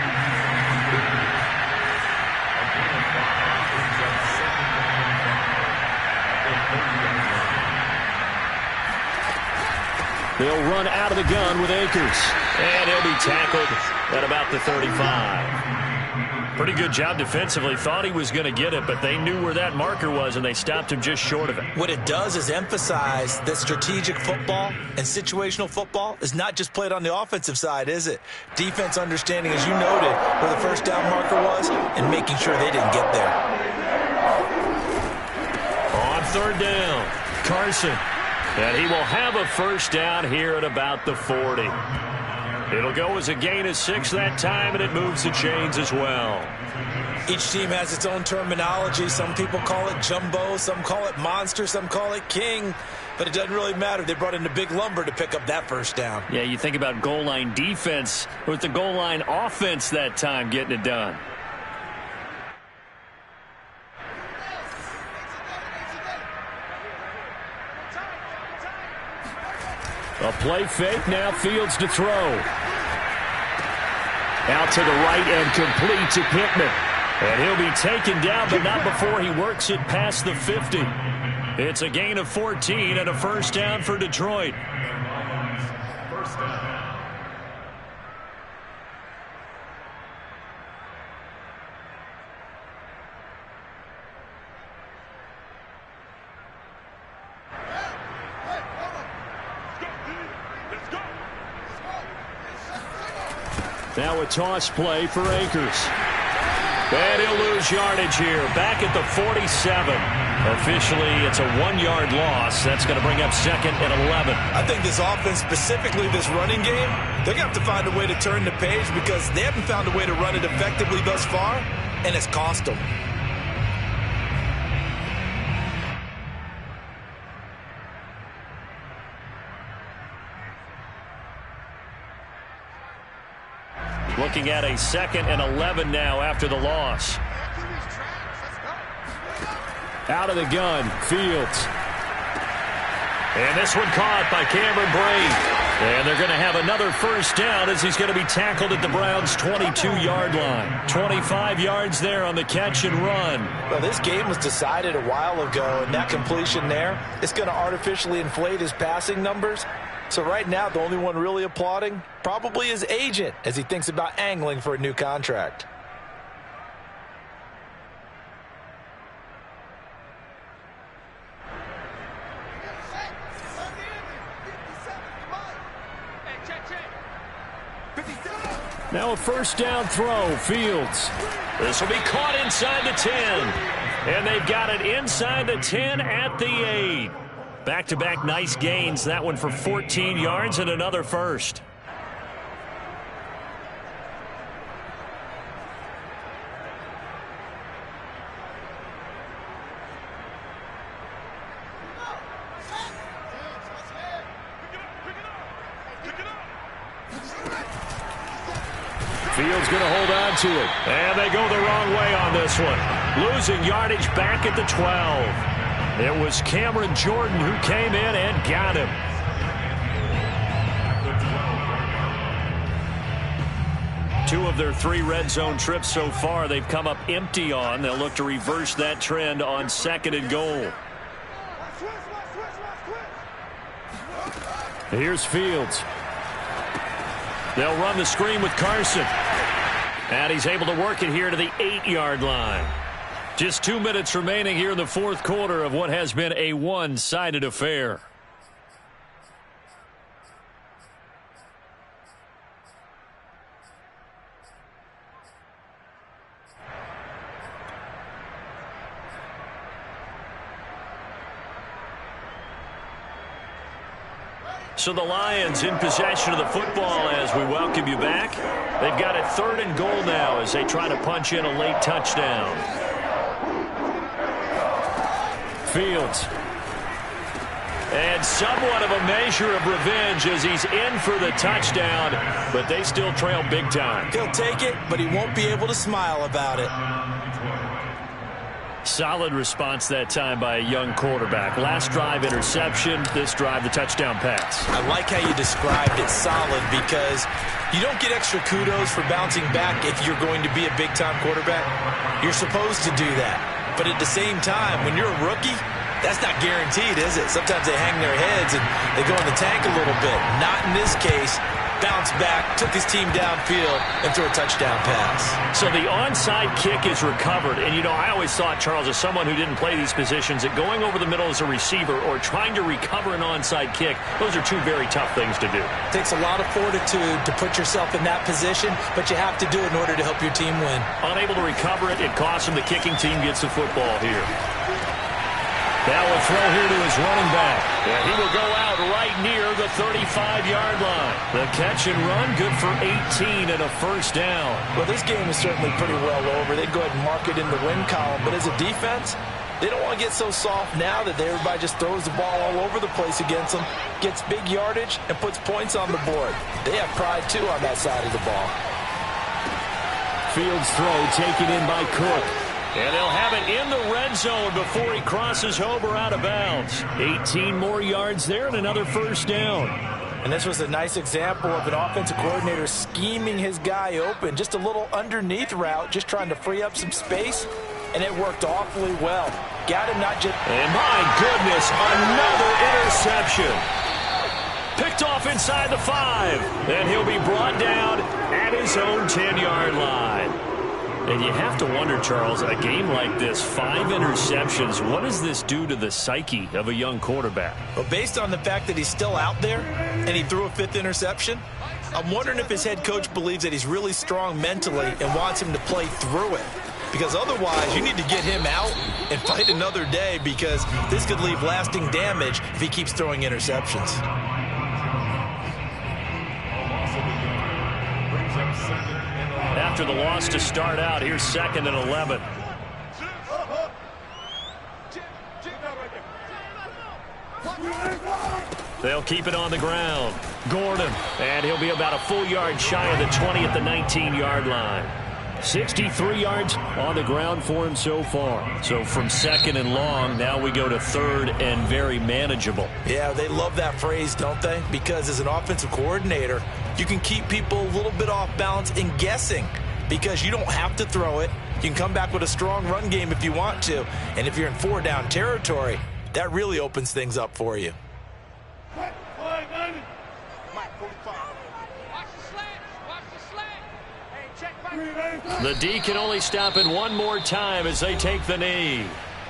They'll run out of the gun with Akers.
And he'll be tackled at about the 35. Pretty good job defensively. Thought he was going to get it, but they knew where that marker was, and they stopped him just short of it.
What it does is emphasize that strategic football and situational football is not just played on the offensive side, is it? Defense understanding, as you noted, where the first down marker was and making sure they didn't get there.
On 3rd down, Carson. And he will have a first down here at about the 40. It'll go as a gain of 6 that time, and it moves the chains as well.
Each team has its own terminology. Some people call it jumbo, some call it monster, some call it king. But it doesn't really matter. They brought in the big lumber to pick up that first down.
Yeah, you think about goal line defense. With the goal line offense that time getting it done.
A play fake, now Fields to throw. Out to the right and complete to Pittman.
And he'll be taken down, but not before he works it past the 50. It's a gain of 14 and a first down for Detroit.
First down.
Now a toss play for Akers.
And he'll lose yardage here. Back at the 47. Officially, it's a 1-yard loss. That's going to bring up 2nd and 11.
I think this offense, specifically this running game, they're going to have to find a way to turn the page because they haven't found a way to run it effectively thus far, and it's cost them.
Looking at a 2nd and 11 now after the loss.
Out of the gun, Fields.
And this one caught by Cameron Brate. And they're going to have another first down as he's going to be tackled at the Browns' 22-yard line. 25 yards there on the catch and run.
Well, this game was decided a while ago, and that completion there is going to artificially inflate his passing numbers. So right now, the only one really applauding probably his agent as he thinks about angling for a new contract.
Now a first down throw, Fields.
This will be caught inside the 10. And they've got it inside the 10 at the 8. Back-to-back nice gains. That one for 14 yards and another first.
Fields going to hold on to it.
And they go the wrong way on this one. Losing yardage back at the 12. It was Cameron Jordan who came in and got him. Two of their 3 red zone trips so far they've come up empty on. They'll look to reverse that trend on 2nd and goal.
Here's Fields.
They'll run the screen with Carson. And he's able to work it here to the 8-yard line. Just 2 minutes remaining here in the 4th quarter of what has been a one-sided affair. So the Lions in possession of the football as we welcome you back. They've got it 3rd and goal now as they try to punch in a late touchdown.
Fields.
And somewhat of a measure of revenge as he's in for the touchdown, but they still trail big time.
He'll take it, but he won't be able to smile about it.
Solid response that time by a young quarterback. Last drive interception, this drive the touchdown pass.
I like how you described it, solid, because you don't get extra kudos for bouncing back if you're going to be a big-time quarterback. You're supposed to do that. But at the same time, when you're a rookie, that's not guaranteed, is it? Sometimes they hang their heads and they go in the tank a little bit. Not in this case. Bounced back, took his team downfield, and threw a touchdown pass.
So the onside kick is recovered. And, you know, I always thought, Charles, as someone who didn't play these positions, that going over the middle as a receiver or trying to recover an onside kick, those are 2 very tough things to do.
It takes a lot of fortitude to put yourself in that position, but you have to do it in order to help your team win.
Unable to recover it, it costs him. The kicking team gets the football here. Now a throw here to his running back. And he will go out right near the 35-yard line. The catch and run, good for 18 and a first down.
Well, this game is certainly pretty well over. They'd go ahead and mark it in the win column. But as a defense, they don't want to get so soft now that everybody just throws the ball all over the place against them, gets big yardage, and puts points on the board. They have pride, too, on that side of the ball.
Fields throw taken in by Cook.
And they'll have it in the red zone before he crosses over out of bounds.
18 more yards there and another first down.
And this was a nice example of an offensive coordinator scheming his guy open. Just a little underneath route, just trying to free up some space. And it worked awfully well. Got him not just...
And my goodness, another interception. Picked off inside the 5. And he'll be brought down at his own 10-yard line. And you have to wonder, Charles, a game like this, 5 interceptions, what does this do to the psyche of a young quarterback?
Well, based on the fact that he's still out there and he threw a 5th interception, I'm wondering if his head coach believes that he's really strong mentally and wants him to play through it. Because otherwise, you need to get him out and fight another day, because this could leave lasting damage if he keeps throwing interceptions.
After the loss to start out, here's 2nd and 11. They'll keep it on the ground. Gordon, and he'll be about a full yard shy of the 20 at the 19-yard line. 63 yards on the ground for him so far. So from second and long, now we go to third and very manageable.
Yeah, they love that phrase, don't they? Because as an offensive coordinator, you can keep people a little bit off balance and guessing because you don't have to throw it. You can come back with a strong run game if you want to. And if you're in 4-down territory, that really opens things up for you.
The D can only stop it one more time as they take the knee.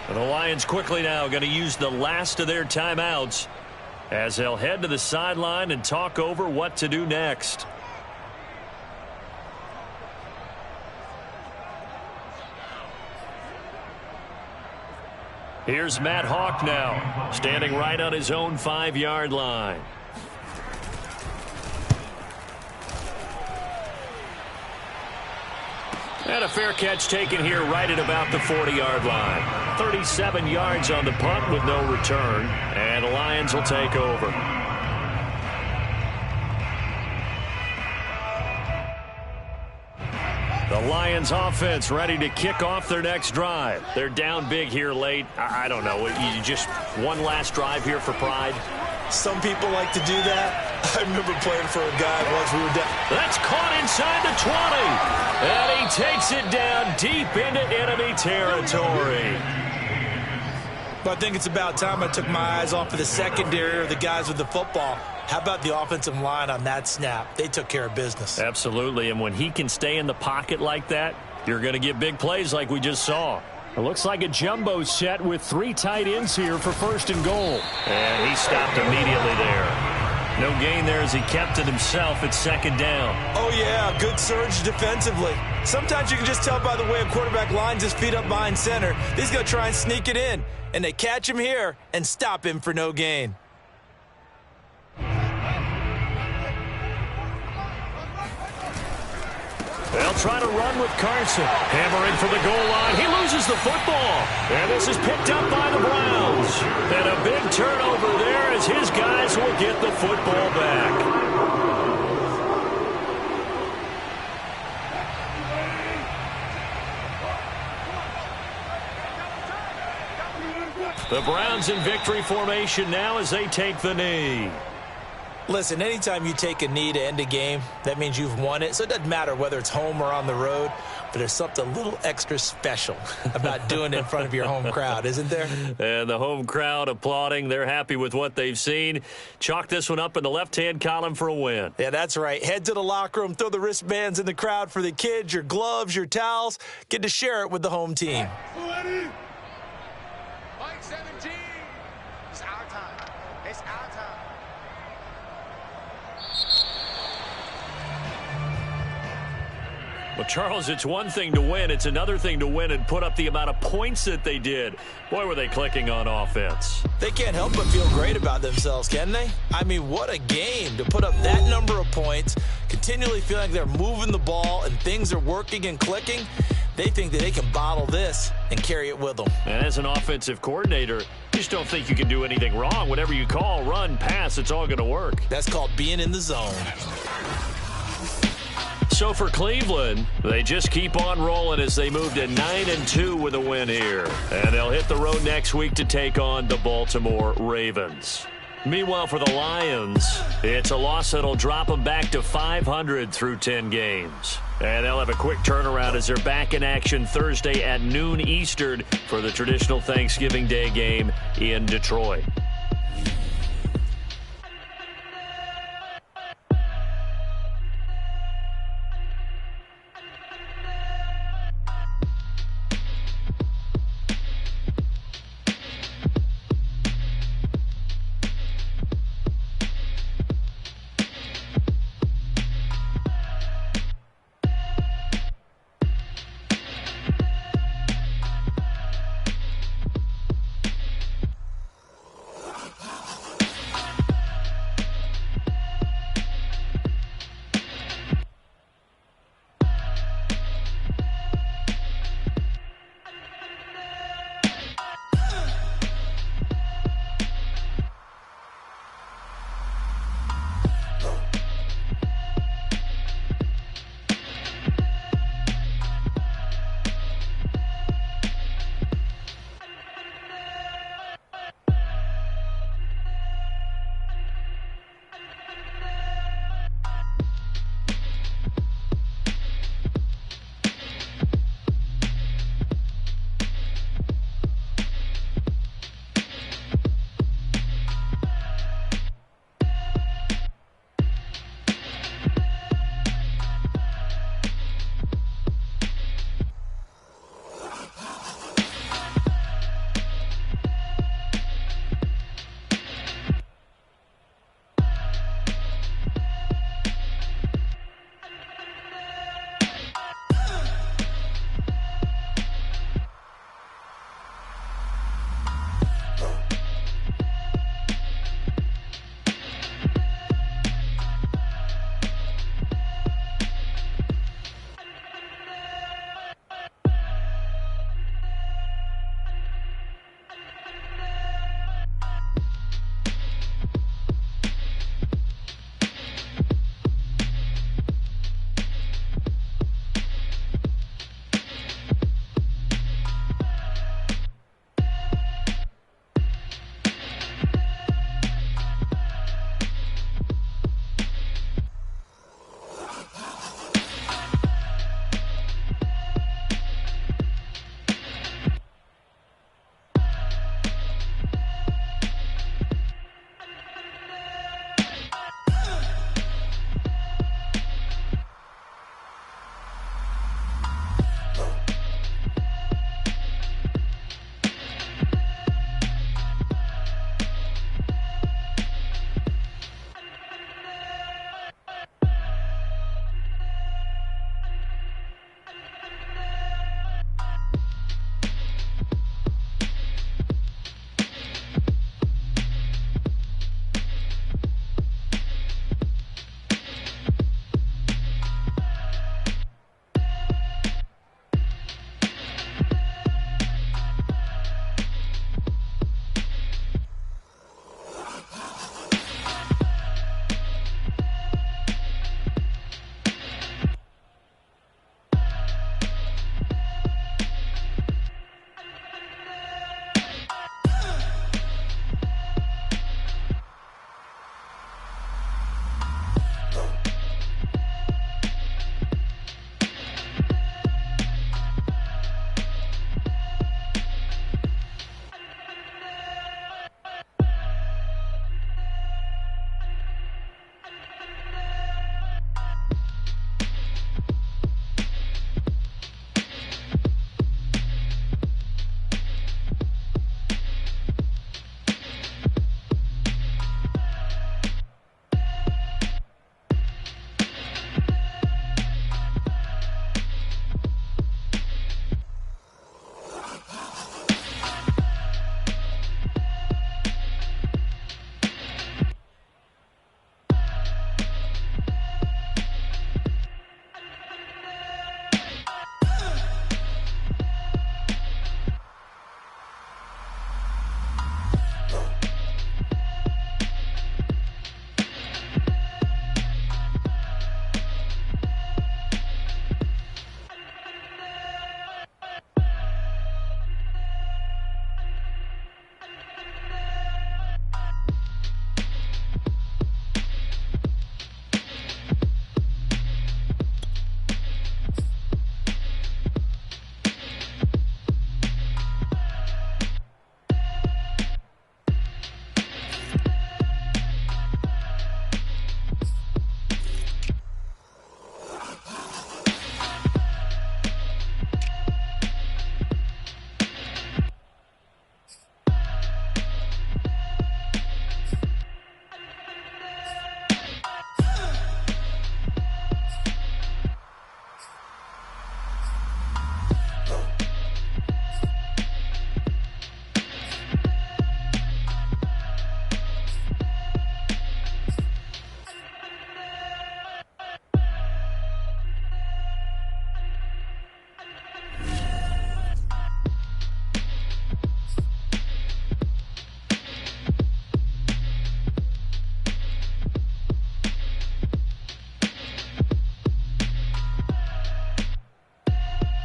The Lions quickly now going to use the last of their timeouts as they'll head to the sideline and talk over what to do next. Here's Matt Hawk now, standing right on his own 5-yard line. And a fair catch taken here right at about the 40-yard line. 37 yards on the punt with no return. And the Lions will take over. The Lions offense ready to kick off their next drive. They're down big here late. I don't know. You just one last drive here for pride.
Some people like to do that. I remember playing for a guy once we were down.
That's caught inside the 20. And he takes it down deep into enemy territory.
But I think it's about time I took my eyes off of the secondary or the guys with the football. How about the offensive line on that snap? They took care of business.
Absolutely. And when he can stay in the pocket like that, you're going to get big plays like we just saw.
It looks like a jumbo set with 3 tight ends here for 1st and goal.
And he stopped immediately there. No gain there as he kept it himself at 2nd down.
Oh, yeah, good surge defensively. Sometimes you can just tell by the way a quarterback lines his feet up behind center. He's going to try and sneak it in. And they catch him here and stop him for no gain.
They'll try to run with Carson. Hammering for the goal line. He loses the football. And this is picked up by the Browns. And a big turnover there as his guys will get the football back. The Browns in victory formation now as they take the knee.
Listen, anytime you take a knee to end a game, that means you've won it. So it doesn't matter whether it's home or on the road, but there's something a little extra special about doing it in front of your home crowd, isn't there?
And the home crowd applauding. They're happy with what they've seen. Chalk this one up in the left-hand column for a win.
Yeah, that's right. Head to the locker room, throw the wristbands in the crowd for the kids, your gloves, your towels. Get to share it with the home team.
Mike 17. It's our time. It's our time.
Well, Charles, it's one thing to win. It's another thing to win and put up the amount of points that they did. Boy, were they clicking on offense.
They can't help but feel great about themselves, can they? I mean, what a game to put up that number of points, continually feeling like they're moving the ball and things are working and clicking. They think that they can bottle this and carry it with them.
And as an offensive coordinator, you just don't think you can do anything wrong. Whatever you call, run, pass, it's all going to work.
That's called being in the zone.
So for Cleveland, they just keep on rolling as they move to 9-2 with a win here. And they'll hit the road next week to take on the Baltimore Ravens. Meanwhile, for the Lions, it's a loss that'll drop them back to 500 through 10 games. And they'll have a quick turnaround as they're back in action Thursday at noon Eastern for the traditional Thanksgiving Day game in Detroit.